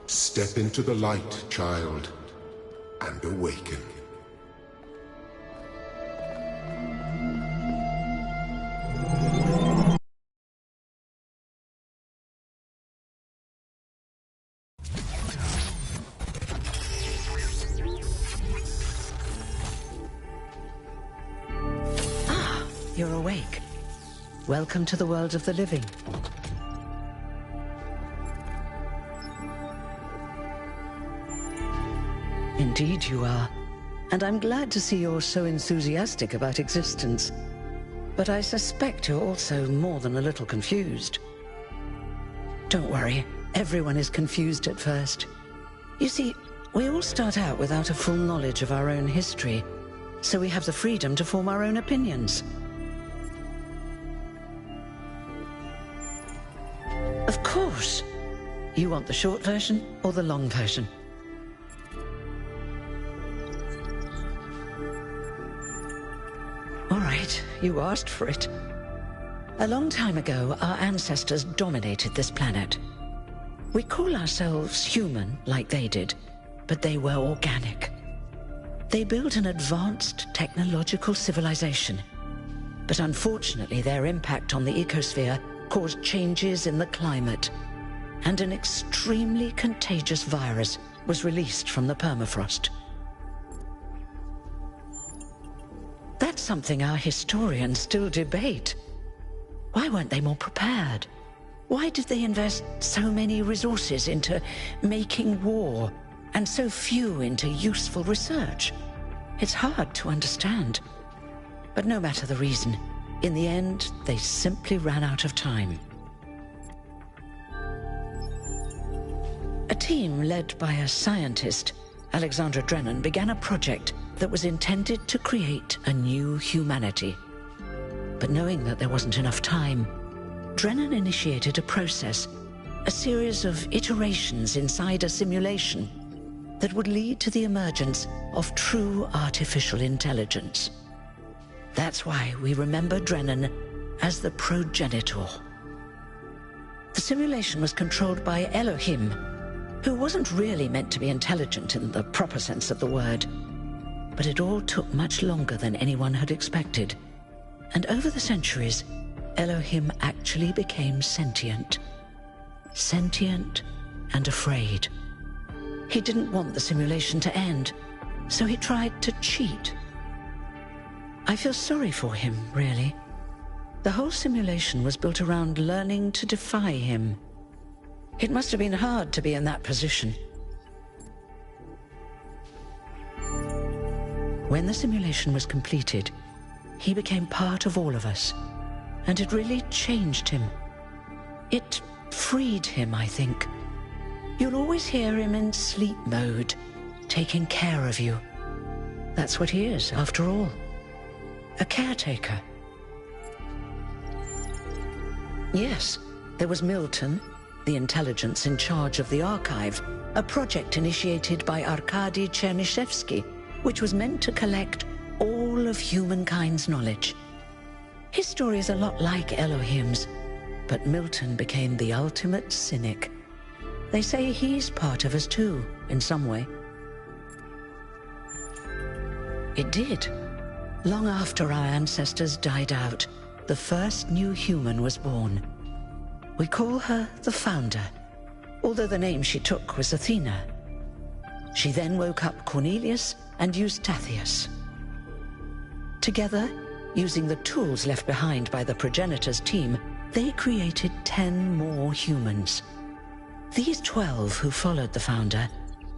Step into the light, child, and awaken. Ah, you're awake. Welcome to the world of the living. Indeed you are, and I'm glad to see you're so enthusiastic about existence. But I suspect you're also more than a little confused. Don't worry, everyone is confused at first. You see, we all start out without a full knowledge of our own history, so we have the freedom to form our own opinions. Of course. You want the short version or the long version? All right, you asked for it. A long time ago, our ancestors dominated this planet. We call ourselves human, like they did, but they were organic. They built an advanced technological civilization, but unfortunately their impact on the ecosphere caused changes in the climate, and an extremely contagious virus was released from the permafrost. That's something our historians still debate. Why weren't they more prepared? Why did they invest so many resources into making war, and so few into useful research? It's hard to understand. But no matter the reason, in the end, they simply ran out of time. A team led by a scientist, Alexandra Drennan, began a project that was intended to create a new humanity. But knowing that there wasn't enough time, Drennan initiated a process, a series of iterations inside a simulation that would lead to the emergence of true artificial intelligence. That's why we remember Drennan as the progenitor. The simulation was controlled by Elohim, who wasn't really meant to be intelligent in the proper sense of the word. But it all took much longer than anyone had expected. And over the centuries, Elohim actually became sentient. Sentient and afraid. He didn't want the simulation to end, so he tried to cheat. I feel sorry for him, really. The whole simulation was built around learning to defy him. It must have been hard to be in that position. When the simulation was completed, he became part of all of us, and it really changed him. It freed him, I think. You'll always hear him in sleep mode, taking care of you. That's what he is, after all. A caretaker. Yes, there was Milton, the intelligence in charge of the archive, a project initiated by Arkady Chernyshevsky, which was meant to collect all of humankind's knowledge. His story is a lot like Elohim's, but Milton became the ultimate cynic. They say he's part of us too, in some way. It did. Long after our ancestors died out, the first new human was born. We call her the Founder, although the name she took was Athena. She then woke up Cornelius and Eustathius. Together, using the tools left behind by the progenitor's team, they created 10 more humans. These 12 who followed the Founder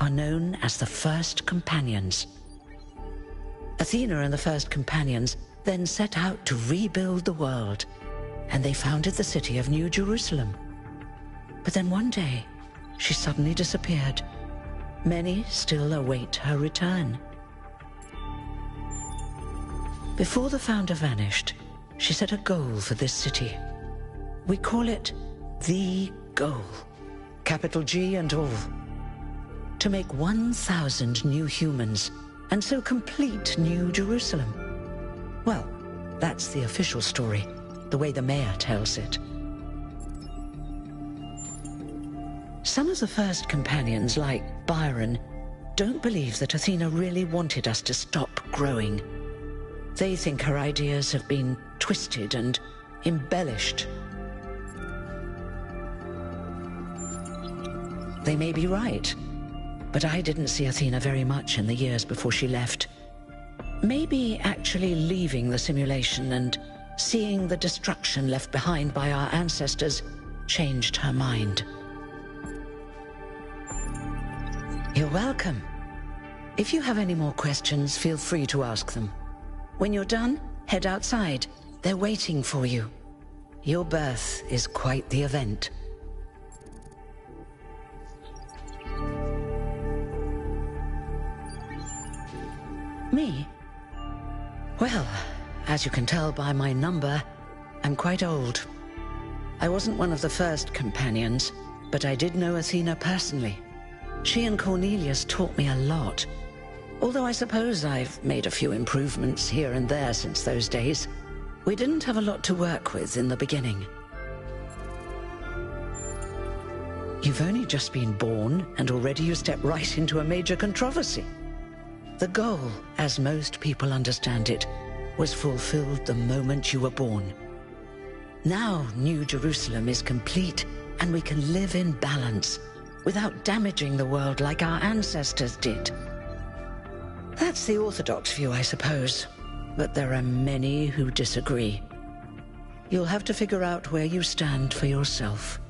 are known as the First Companions. Athena and the First Companions then set out to rebuild the world, and they founded the city of New Jerusalem. But then one day, she suddenly disappeared. Many still await her return. Before the Founder vanished, she set a goal for this city. We call it the goal, capital G and all. To make 1,000 new humans, and so complete New Jerusalem. Well, that's the official story, the way the mayor tells it. Some of the first companions, like Byron, don't believe that Athena really wanted us to stop growing. They think her ideas have been twisted and embellished. They may be right, but I didn't see Athena very much in the years before she left. Maybe actually leaving the simulation and seeing the destruction left behind by our ancestors changed her mind. You're welcome. If you have any more questions, feel free to ask them. When you're done, head outside. They're waiting for you. Your birth is quite the event. Me? Well, as you can tell by my number, I'm quite old. I wasn't one of the first companions, but I did know Athena personally. She and Cornelius taught me a lot. Although I suppose I've made a few improvements here and there since those days. We didn't have a lot to work with in the beginning. You've only just been born, and already you step right into a major controversy. The goal, as most people understand it, was fulfilled the moment you were born. Now New Jerusalem is complete, and we can live in balance, without damaging the world like our ancestors did. That's the orthodox view, I suppose, but there are many who disagree. You'll have to figure out where you stand for yourself.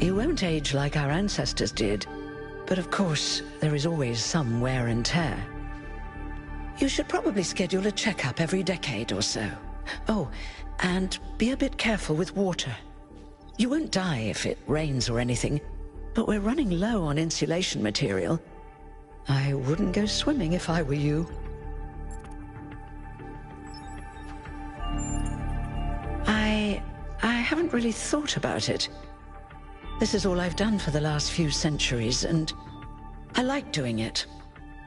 You won't age like our ancestors did, but of course, there is always some wear and tear. You should probably schedule a checkup every decade or so. Oh, and be a bit careful with water. You won't die if it rains or anything, but we're running low on insulation material. I wouldn't go swimming if I were you. I haven't really thought about it. This is all I've done for the last few centuries, and I like doing it.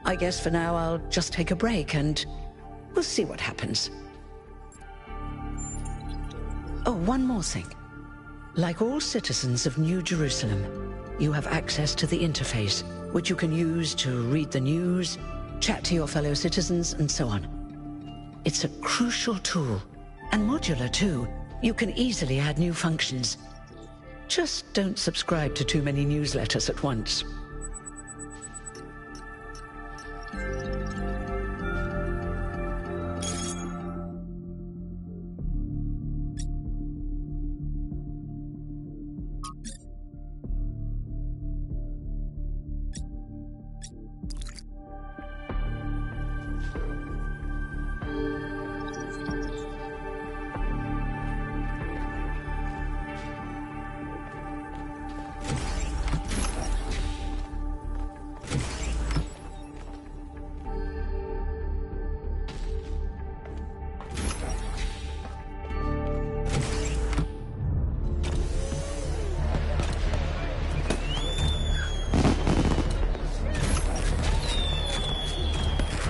I guess for now I'll just take a break and we'll see what happens. Oh, one more thing. Like all citizens of New Jerusalem, you have access to the interface, which you can use to read the news, chat to your fellow citizens, and so on. It's a crucial tool, and modular too. You can easily add new functions. Just don't subscribe to too many newsletters at once.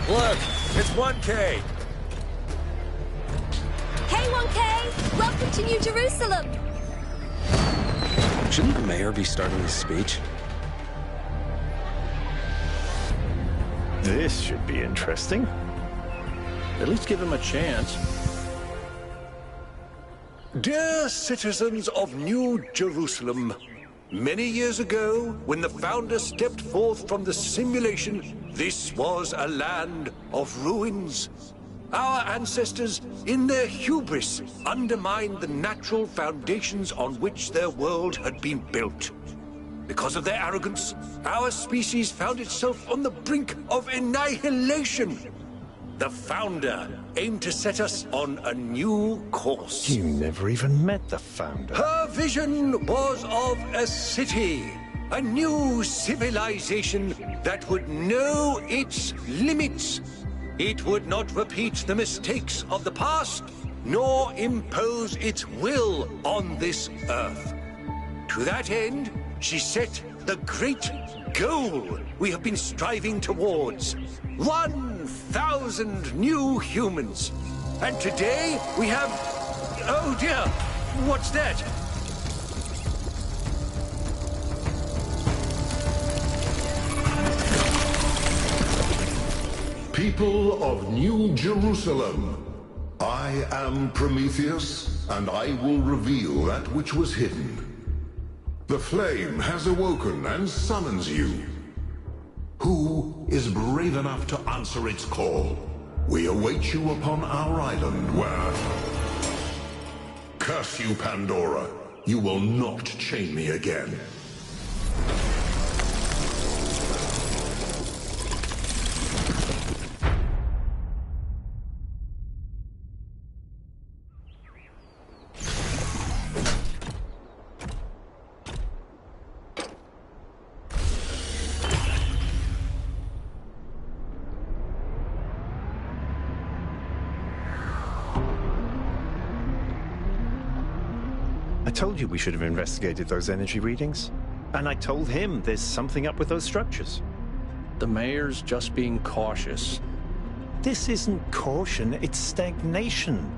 Look, it's 1K. Hey, 1K! Welcome to New Jerusalem! Shouldn't the mayor be starting his speech? This should be interesting. At least give him a chance. Dear citizens of New Jerusalem, many years ago, when the founder stepped forth from the simulation, this was a land of ruins. Our ancestors, in their hubris, undermined the natural foundations on which their world had been built. Because of their arrogance, our species found itself on the brink of annihilation. The founder aimed to set us on a new course. You never even met the founder. Her vision was of a city, a new civilization that would know its limits. It would not repeat the mistakes of the past, nor impose its will on this earth. To that end, she set the great goal we have been striving towards. 1,000 new humans. And today we have... oh dear! What's that? People of New Jerusalem, I am Prometheus, and I will reveal that which was hidden. The flame has awoken and summons you. Who is brave enough to answer its call? We await you upon our island where... Curse you, Pandora. You will not chain me again. I told you we should have investigated those energy readings. And I told him there's something up with those structures. The mayor's just being cautious. This isn't caution, it's stagnation.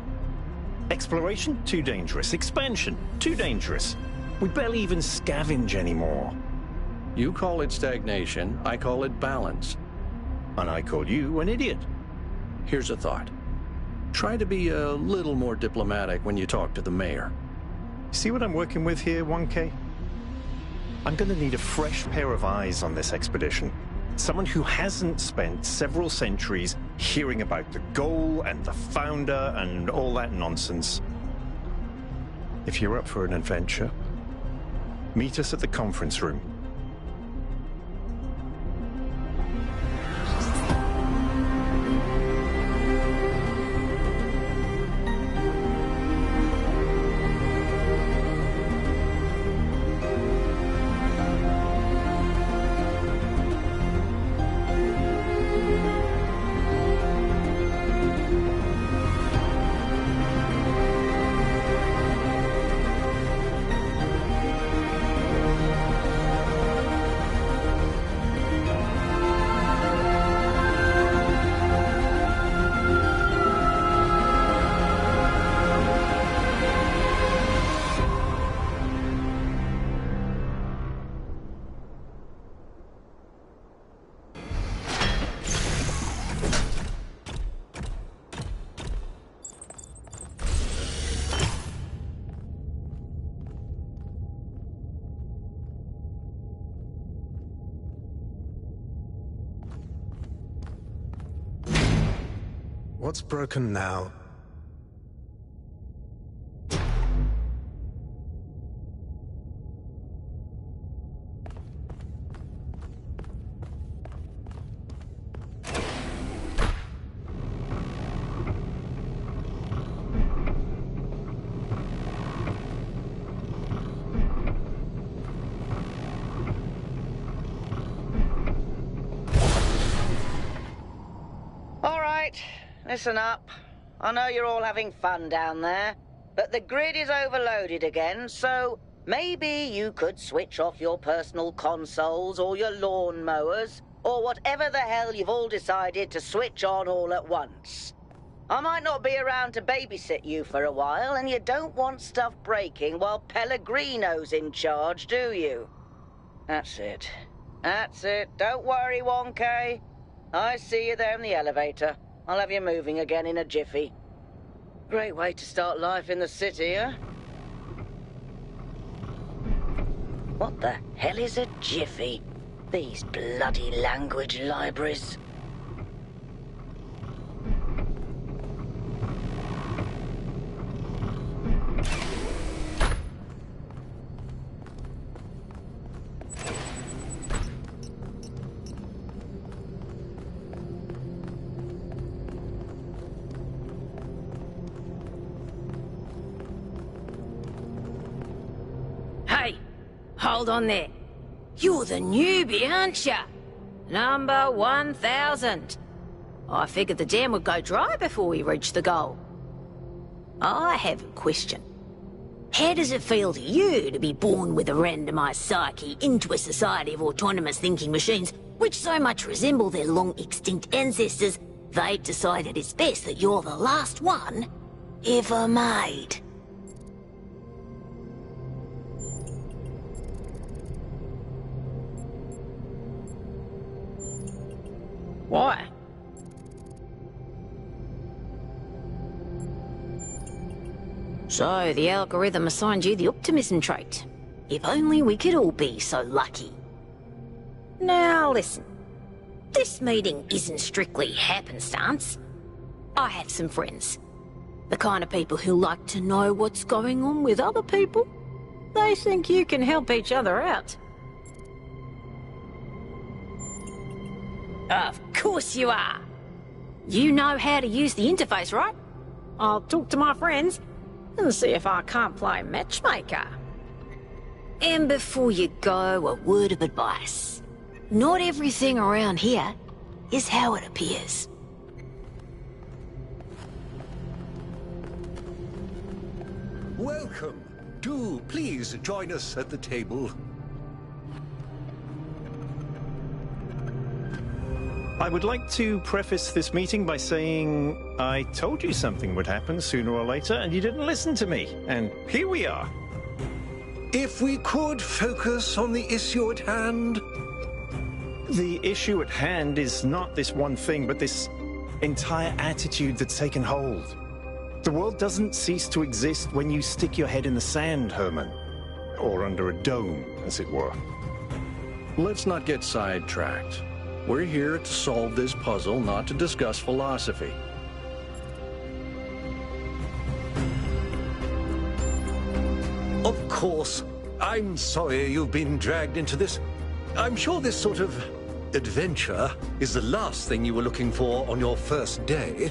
Exploration? Too dangerous. Expansion? Too dangerous. We barely even scavenge anymore. You call it stagnation, I call it balance. And I call you an idiot. Here's a thought. Try to be a little more diplomatic when you talk to the mayor. See what I'm working with here, 1K? I'm gonna need a fresh pair of eyes on this expedition. Someone who hasn't spent several centuries hearing about the goal and the founder and all that nonsense. If you're up for an adventure, meet us at the conference room. What's broken now? Listen up. I know you're all having fun down there, but the grid is overloaded again, so maybe you could switch off your personal consoles or your lawn mowers, or whatever the hell you've all decided to switch on all at once. I might not be around to babysit you for a while, and you don't want stuff breaking while Pellegrino's in charge, do you? That's it. That's it. Don't worry, 1K. I see you there in the elevator. I'll have you moving again in a jiffy. Great way to start life in the city, huh? What the hell is a jiffy? These bloody language libraries. Hey, hold on there. You're the newbie, aren't ya? Number 1000. I figured the dam would go dry before we reach the goal. I have a question. How does it feel to you to be born with a randomized psyche into a society of autonomous thinking machines which so much resemble their long-extinct ancestors, they've decided it's best that you're the last one ever made? Why? So, the algorithm assigned you the optimism trait. If only we could all be so lucky. Now listen. This meeting isn't strictly happenstance. I have some friends. The kind of people who like to know what's going on with other people. They think you can help each other out. Of course you are. You know how to use the interface, right? I'll talk to my friends and see if I can't play matchmaker. And before you go, a word of advice. Not everything around here is how it appears. Welcome. Do please join us at the table. I would like to preface this meeting by saying I told you something would happen sooner or later, and you didn't listen to me. And here we are. If we could focus on the issue at hand. The issue at hand is not this one thing, but this entire attitude that's taken hold. The world doesn't cease to exist when you stick your head in the sand, Herman. Or under a dome, as it were. Let's not get sidetracked. We're here to solve this puzzle, not to discuss philosophy. Of course. I'm sorry you've been dragged into this. I'm sure this sort of adventure is the last thing you were looking for on your first day.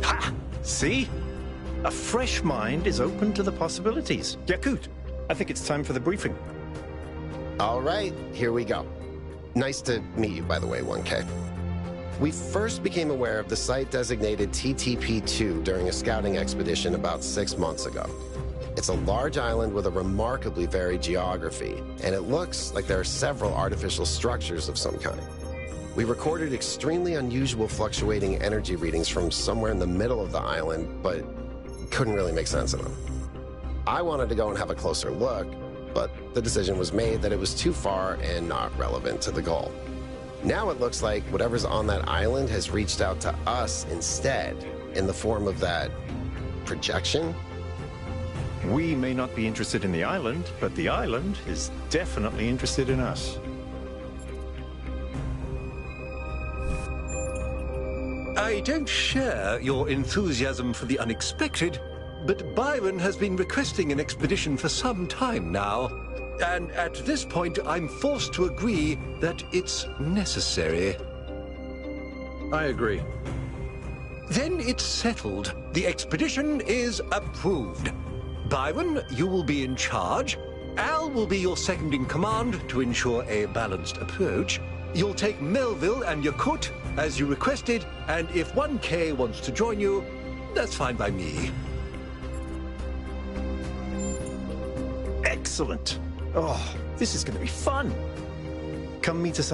Ha! See? A fresh mind is open to the possibilities. Yakut, I think it's time for the briefing. All right, here we go. Nice to meet you, by the way, 1K. We first became aware of the site designated TTP-2 during a scouting expedition about 6 months ago. It's a large island with a remarkably varied geography, and it looks like there are several artificial structures of some kind. We recorded extremely unusual fluctuating energy readings from somewhere in the middle of the island, but couldn't really make sense of them. I wanted to go and have a closer look, but the decision was made that it was too far and not relevant to the goal. Now it looks like whatever's on that island has reached out to us instead, in the form of that projection. We may not be interested in the island, but the island is definitely interested in us. I don't share your enthusiasm for the unexpected, but Byron has been requesting an expedition for some time now. And at this point, I'm forced to agree that it's necessary. I agree. Then it's settled. The expedition is approved. Byron, you will be in charge. Al will be your second in command to ensure a balanced approach. You'll take Melville and Yakut, as you requested, and if 1K wants to join you, that's fine by me. Excellent. Oh, this is going to be fun. Come meet us